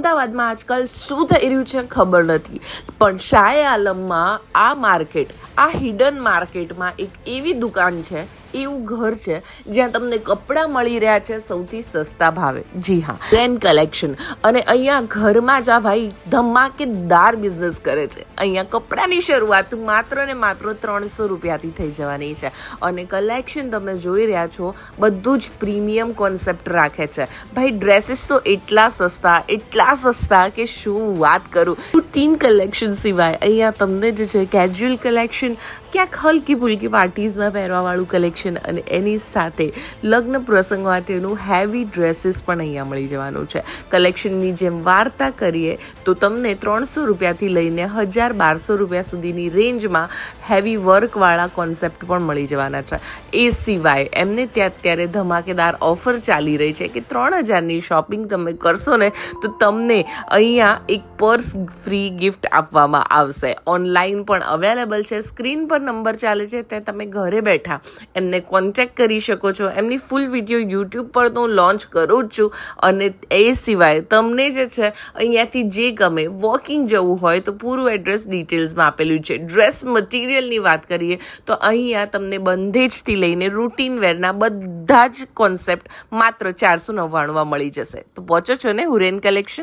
અમદાવાદમાં આજકાલ શું થઈ રહ્યું છે ખબર નથી, પણ શાહે આલમમાં આ માર્કેટ, આ હિડન માર્કેટમાં એક એવી દુકાન છે, એવું ઘર છે જ્યાં તમને કપડાં મળી રહ્યા છે સૌથી સસ્તા ભાવે. જી હા, રેન કલેક્શન. અને અહીંયા ઘરમાં જ આ ભાઈ ધમાકેદાર બિઝનેસ કરે છે. અહીંયા કપડાની શરૂઆત માત્ર ને માત્ર 300 રૂપિયાથી થઈ જવાની છે. અને કલેક્શન તમે જોઈ રહ્યા છો, બધું જ પ્રીમિયમ કોન્સેપ્ટ રાખે છે. ભાઈ ડ્રેસીસ તો એટલા સસ્તા કે શું વાત કરું. રૂટીન કલેક્શન સિવાય અહીંયા તમને જે છે કેઝ્યુઅલ કલેક્શન, ક્યાંક હલકી ફુલકી પાર્ટીઝમાં પહેરવાવાળું કલેક્શન, અને એની સાથે લગ્ન પ્રસંગ માટેનું હેવી ડ્રેસીસ પણ અહીંયા મળી જવાનું છે. કલેક્શનની જેમ વાર્તા કરીએ તો તમને 300 રૂપિયાથી લઈને 1000-1200 રૂપિયા સુધીની રેન્જમાં હેવી વર્કવાળા કોન્સેપ્ટ પણ મળી જવાના છે. એ સિવાય એમને ત્યાં અત્યારે ધમાકેદાર ઓફર ચાલી રહી છે કે 3000ની શોપિંગ તમે કરશો ને તો તમને અહીંયા એક પર્સ ફ્રી ગિફ્ટ આપવામાં આવશે. ઓનલાઈન પણ અવેલેબલ છે. સ્ક્રીન પર નંબર ચાલે છે, ત્યાં તમે ઘરે બેઠા એમને કોન્ટેક્ટ કરી શકો છો. એમની ફૂલ વિડીયો યુટ્યુબ પર તો હું લોન્ચ કરું જ છું. અને એ સિવાય તમને જે છે અહીંયાથી જે ગમે, વોકિંગ જવું હોય તો પૂરું એડ્રેસ ડિટેલ્સમાં આપેલું છે. ડ્રેસ મટીરિયલની વાત કરીએ તો અહીંયા તમને બંધેજથી લઈને રૂટીન વેરના બધા જ કોન્સેપ્ટ માત્ર 499માં મળી જશે. તો પહોંચો છો ને હુરેન કલેક્શન.